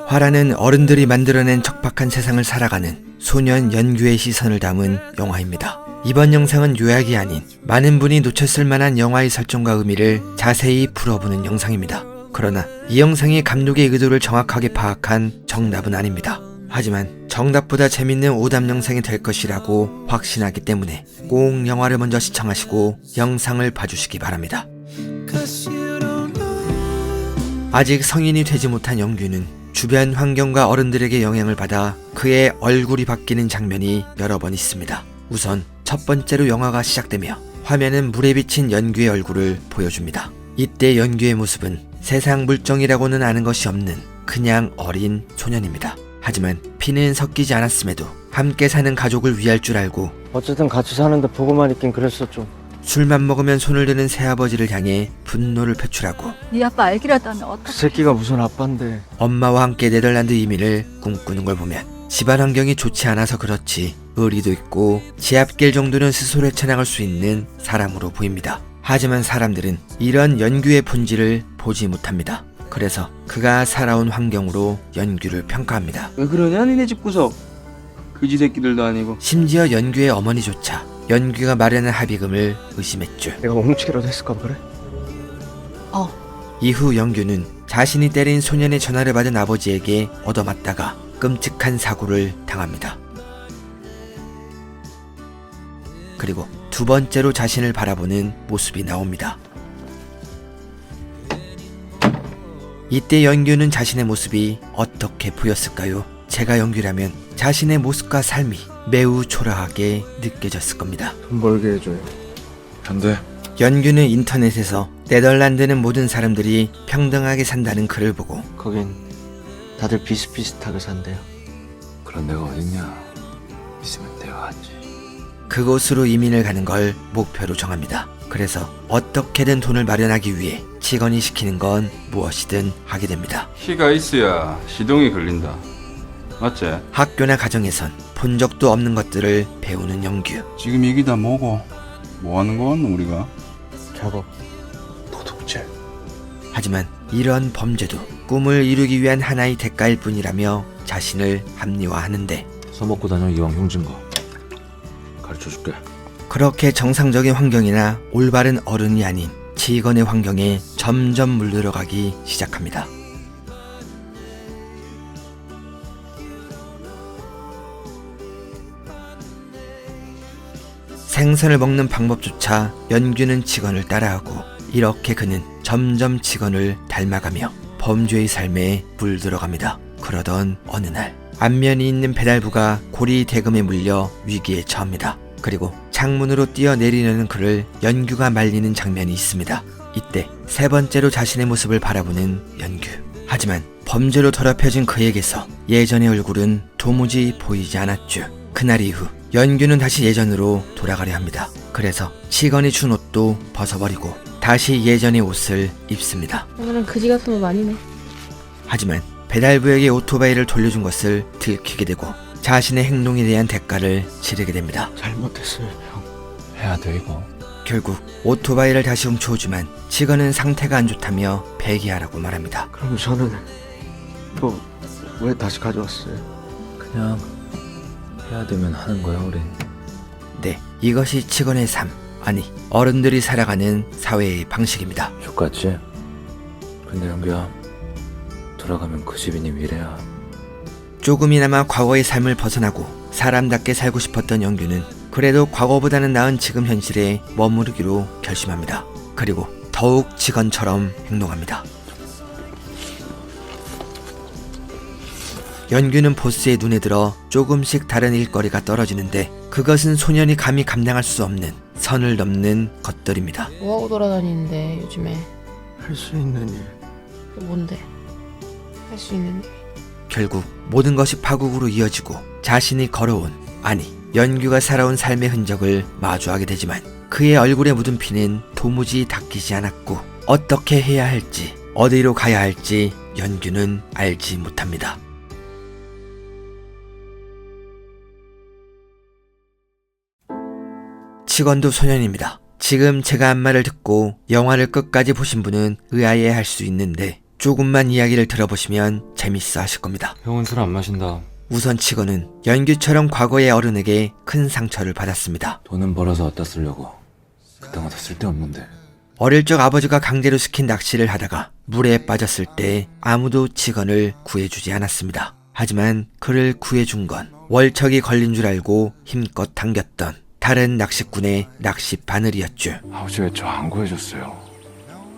화라는 어른들이 만들어낸 척박한 세상을 살아가는 소년 연규의 시선을 담은 영화입니다. 이번 영상은 요약이 아닌 많은 분이 놓쳤을 만한 영화의 설정과 의미를 자세히 풀어보는 영상입니다. 그러나 이 영상이 감독의 의도를 정확하게 파악한 정답은 아닙니다. 하지만 정답보다 재밌는 오답 영상이 될 것이라고 확신하기 때문에 꼭 영화를 먼저 시청하시고 영상을 봐주시기 바랍니다. 아직 성인이 되지 못한 영규는 주변 환경과 어른들에게 영향을 받아 그의 얼굴이 바뀌는 장면이 여러 번 있습니다. 우선 첫 번째로 영화가 시작되며 화면은 물에 비친 연규의 얼굴을 보여줍니다. 이때 연규의 모습은 세상 물정이라고는 아는 것이 없는 그냥 어린 소년입니다. 하지만 피는 섞이지 않았음에도 함께 사는 가족을 위할 줄 알고 어쨌든 같이 사는데 보고만 있긴 그랬어 좀. 술만 먹으면 손을 드는 새아버지를 향해 분노를 표출하고 네 아빠 알기라도 하면 어떡해. 그 새끼가 무슨 아빠인데. 엄마와 함께 네덜란드 이민을 꿈꾸는 걸 보면 집안 환경이 좋지 않아서 그렇지 의리도 있고 제 앞길 정도는 스스로 헤쳐나갈 수 있는 사람으로 보입니다. 하지만 사람들은 이런 연규의 본질을 보지 못합니다. 그래서 그가 살아온 환경으로 연규를 평가합니다. 왜 그러냐 니네 집 구석. 그지 새끼들도 아니고. 심지어 연규의 어머니조차 연규가 마련한 합의금을 의심했죠. 내가 멍치기라도 했을까 그래? 이후 연규는 자신이 때린 소년의 전화를 받은 아버지에게 얻어맞다가 끔찍한 사고를 당합니다. 그리고 두 번째로 자신을 바라보는 모습이 나옵니다. 이때 연규는 자신의 모습이 어떻게 보였을까요? 제가 연규라면 자신의 모습과 삶이 매우 초라하게 느껴졌을 겁니다. 돈 벌게 해줘요. 안 돼. 연규는 인터넷에서 네덜란드는 모든 사람들이 평등하게 산다는 글을 보고 거긴 다들 비슷비슷하게 산대요. 그런 데가 어딨냐. 있으면 대화하지. 그곳으로 이민을 가는 걸 목표로 정합니다. 그래서 어떻게든 돈을 마련하기 위해 직원이 시키는 건 무엇이든 하게 됩니다. 키가 있어야 시동이 걸린다. 맞지? 학교나 가정에선 본 적도 없는 것들을 배우는 연규. 지금 이게 다 뭐고? 뭐 하는 거 같노 우리가? 작업. 도둑질. 하지만 이런 범죄도 꿈을 이루기 위한 하나의 대가일 뿐이라며 자신을 합리화하는데 써먹고 다녀 이왕 흉진 거. 가르쳐줄게. 그렇게 정상적인 환경이나 올바른 어른이 아닌 직원의 환경에 점점 물들어가기 시작합니다. 생선을 먹는 방법조차 연규는 직원을 따라하고 이렇게 그는 점점 직원을 닮아가며 범죄의 삶에 물들어갑니다. 그러던 어느 날 안면이 있는 배달부가 고리 대금에 물려 위기에 처합니다. 그리고 창문으로 뛰어내리려는 그를 연규가 말리는 장면이 있습니다. 이때 세 번째로 자신의 모습을 바라보는 연규. 하지만 범죄로 더럽혀진 그에게서 예전의 얼굴은 도무지 보이지 않았죠. 그날 이후 연규는 다시 예전으로 돌아가려 합니다. 그래서 직원이 준 옷도 벗어버리고 다시 예전의 옷을 입습니다. 오늘은 그지 같은 옷 아니네. 하지만 배달부에게 오토바이를 돌려준 것을 들키게 되고 자신의 행동에 대한 대가를 치르게 됩니다. 잘못했어요 형. 해야 돼 이거. 결국 오토바이를 다시 훔쳐오지만 직원은 상태가 안 좋다며 폐기하라고 말합니다. 그럼 저는 또 왜 다시 가져왔어요? 그냥 해야 되면 하는 거야 우린. 네, 이것이 직원의 삶, 아니 어른들이 살아가는 사회의 방식입니다. 죽겠지? 근데 연규야, 돌아가면 그 집이 네 미래야. 조금이나마 과거의 삶을 벗어나고 사람답게 살고 싶었던 연규는 그래도 과거보다는 나은 지금 현실에 머무르기로 결심합니다. 그리고 더욱 직원처럼 행동합니다. 연규는 보스의 눈에 들어 조금씩 다른 일거리가 떨어지는데 그것은 소년이 감히 감당할 수 없는 선을 넘는 것들입니다. 뭐하고 돌아다니는데 요즘에? 할 수 있는 일. 그게 뭔데? 할 수 있는 일? 결국 모든 것이 파국으로 이어지고 자신이 걸어온, 아니 연규가 살아온 삶의 흔적을 마주하게 되지만 그의 얼굴에 묻은 피는 도무지 닦이지 않았고 어떻게 해야 할지, 어디로 가야 할지 연규는 알지 못합니다. 직원도 소년입니다. 지금 제가 한 말을 듣고 영화를 끝까지 보신 분은 의아해할 수 있는데 조금만 이야기를 들어보시면 재밌어 하실 겁니다. 형은 술 안 마신다. 우선 치건은 연규처럼 과거의 어른에게 큰 상처를 받았습니다. 돈은 벌어서 어디다 쓰려고. 그때마다 쓸데없는데. 어릴 적 아버지가 강제로 시킨 낚시를 하다가 물에 빠졌을 때 아무도 치건을 구해주지 않았습니다. 하지만 그를 구해준 건 월척이 걸린 줄 알고 힘껏 당겼던 다른 낚시꾼의 낚시 바늘이었죠. 아버지 왜 저 안 구해줬어요?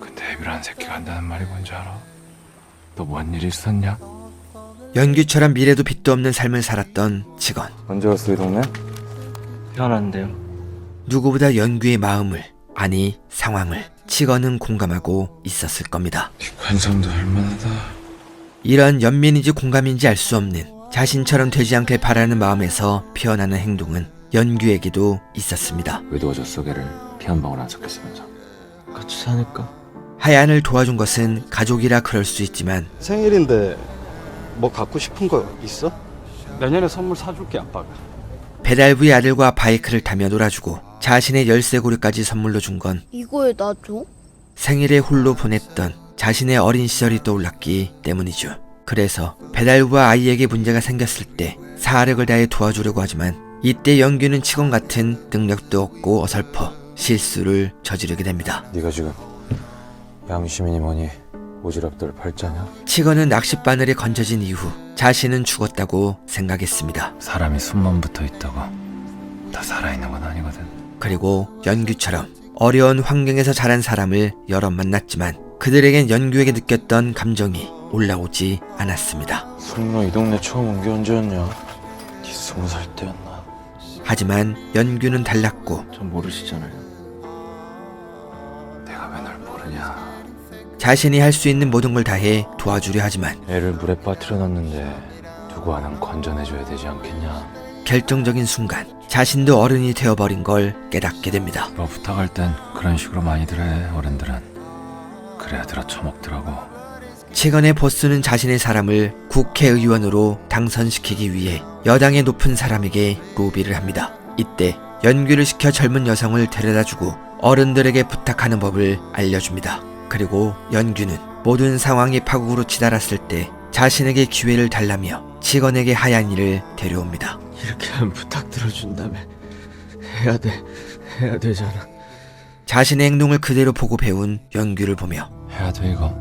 근데 애비라는 새끼가 한다는 말이 뭔지 알아? 너 뭔 일 있었냐? 연규처럼 미래도 빛도 없는 삶을 살았던 치건. 언제 왔어 이 동네? 태어났는데요. 누구보다 연규의 마음을, 아니 상황을 치건은 공감하고 있었을 겁니다. 관상도 할만하다. 이런 연민인지 공감인지 알 수 없는 자신처럼 되지 않길 바라는 마음에서 피어나는 행동은 연규에게도 있었습니다. 왜 도와줬어 걔를? 피 한 방울 안 섞였으면서. 같이 사니까. 하얀을 도와준 것은 가족이라 그럴 수 있지만 생일인데 뭐 갖고 싶은 거 있어? 내년에 선물 사줄게 아빠가. 배달부의 아들과 바이크를 타며 놀아주고 자신의 열쇠고리까지 선물로 준 건 이거 왜 나 줘? 생일에 홀로 보냈던 자신의 어린 시절이 떠올랐기 때문이죠. 그래서 배달부와 아이에게 문제가 생겼을 때 사력을 다해 도와주려고 하지만 이때 연규는 치건 같은 능력도 없고 어설퍼 실수를 저지르게 됩니다. 네가 지금 양심이니 뭐니 오지랖들 팔자냐? 치건은 낚싯바늘에 건져진 이후 자신은 죽었다고 생각했습니다. 사람이 숨만 붙어 있다고 다 살아있는 건 아니거든. 그리고 연규처럼 어려운 환경에서 자란 사람을 여러 만났지만 그들에겐 연규에게 느꼈던 감정이 올라오지 않았습니다. 승로 이 동네 처음 온 게 언제였냐? 네 20살 때였나? 하지만 연규는 달랐고 전 모르시잖아요. 내가 왜 널 모르냐? 자신이 할 수 있는 모든 걸 다해 도와주려 하지만 애를 물에 빠뜨려 놨는데 누구 하나는 건져내줘야 되지 않겠냐? 결정적인 순간 자신도 어른이 되어버린 걸 깨닫게 됩니다. 뭐 부탁할 땐 그런 식으로 많이들 해 어른들은. 그래야 들어 처먹더라고. 치건의 보스는 자신의 사람을 국회의원으로 당선시키기 위해 여당의 높은 사람에게 로비를 합니다. 이때 연규를 시켜 젊은 여성을 데려다주고 어른들에게 부탁하는 법을 알려줍니다. 그리고 연규는 모든 상황이 파국으로 치달았을 때 자신에게 기회를 달라며 치건에게 하얀이를 데려옵니다. 이렇게 하면 부탁 들어준다며. 해야 되잖아. 자신의 행동을 그대로 보고 배운 연규를 보며 해야 돼 이거.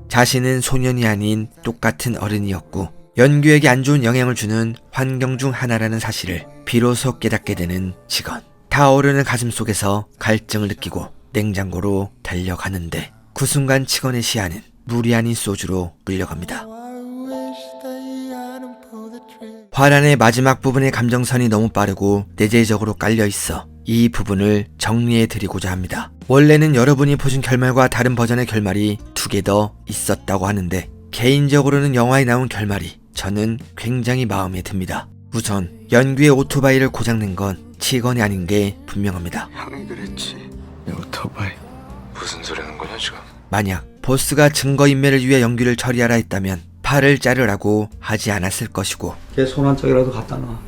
자신은 소년이 아닌 똑같은 어른이었고 연규에게 안 좋은 영향을 주는 환경 중 하나라는 사실을 비로소 깨닫게 되는 치건. 타오르는 가슴속에서 갈증을 느끼고 냉장고로 달려가는데 그 순간 치건의 시야는 물이 아닌 소주로 끌려갑니다. 화란의 마지막 부분의 감정선이 너무 빠르고 내재적으로 깔려있어 이 부분을 정리해 드리고자 합니다. 원래는 여러분이 보신 결말과 다른 버전의 결말이 2개 더 있었다고 하는데 개인적으로는 영화에 나온 결말이 저는 굉장히 마음에 듭니다. 우선 연규의 오토바이를 고장낸 건 치건이 아닌 게 분명합니다. 형이 그랬지. 내 오토바이. 무슨 소리 하는 거냐 지금? 만약 보스가 증거인멸을 위해 연규를 처리하라 했다면 팔을 자르라고 하지 않았을 것이고 걔 손 한 짝이라도 갖다 놔.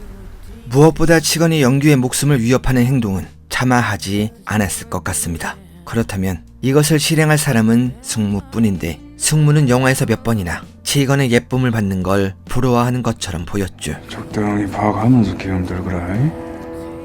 무엇보다 치건이 연규의 목숨을 위협하는 행동은 차마 하지 않았을 것 같습니다. 그렇다면 이것을 실행할 사람은 승무뿐인데 승무는 영화에서 몇 번이나 치건의 예쁨을 받는 걸 부러워하는 것처럼 보였죠. 적당히 파악하면서 기름 들거라.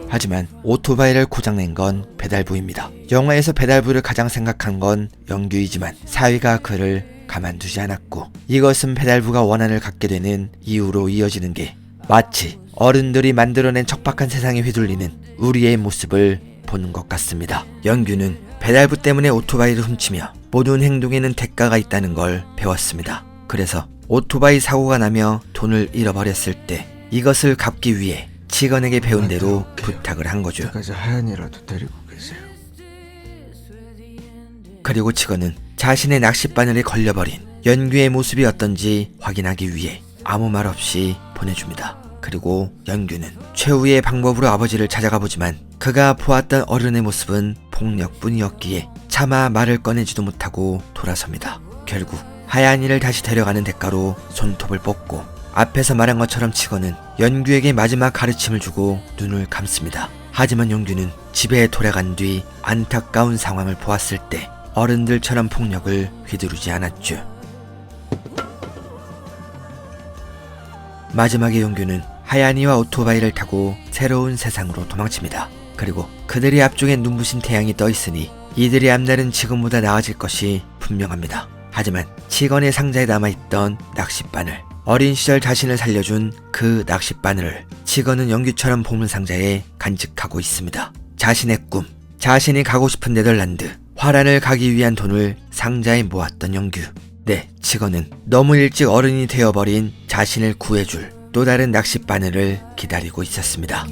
하지만 오토바이를 고장낸 건 배달부입니다. 영화에서 배달부를 가장 생각한 건 연규이지만 사위가 그를 가만두지 않았고 이것은 배달부가 원한을 갖게 되는 이유로 이어지는 게 마치 어른들이 만들어낸 척박한 세상에 휘둘리는 우리의 모습을 보는 것 같습니다. 연규는 배달부 때문에 오토바이를 훔치며 모든 행동에는 대가가 있다는 걸 배웠습니다. 그래서 오토바이 사고가 나며 돈을 잃어버렸을 때 이것을 갚기 위해 치건에게 배운 대로 부탁을 한 거죠. 그때까지 하얀이라도 데리고 계세요. 그리고 치건은 자신의 낚싯바늘에 걸려버린 연규의 모습이 어떤지 확인하기 위해 아무 말 없이 보내줍니다. 그리고 연규는 최후의 방법으로 아버지를 찾아가 보지만 그가 보았던 어른의 모습은 폭력뿐이었기에 차마 말을 꺼내지도 못하고 돌아섭니다. 결국 하얀이를 다시 데려가는 대가로 손톱을 뽑고 앞에서 말한 것처럼 치건은 연규에게 마지막 가르침을 주고 눈을 감습니다. 하지만 연규는 집에 돌아간 뒤 안타까운 상황을 보았을 때 어른들처럼 폭력을 휘두르지 않았죠. 마지막에 용규는 하얀이와 오토바이를 타고 새로운 세상으로 도망칩니다. 그리고 그들의 앞쪽에 눈부신 태양이 떠 있으니 이들의 앞날은 지금보다 나아질 것이 분명합니다. 하지만 치건의 상자에 남아있던 낚싯바늘, 어린 시절 자신을 살려준 그 낚싯바늘을 치건은 영규처럼 보물상자에 간직하고 있습니다. 자신의 꿈, 자신이 가고 싶은 네덜란드, 화란을 가기 위한 돈을 상자에 모았던 영규. 네, 치건은 너무 일찍 어른이 되어버린 자신을 구해줄 또 다른 낚싯바늘을 기다리고 있었습니다.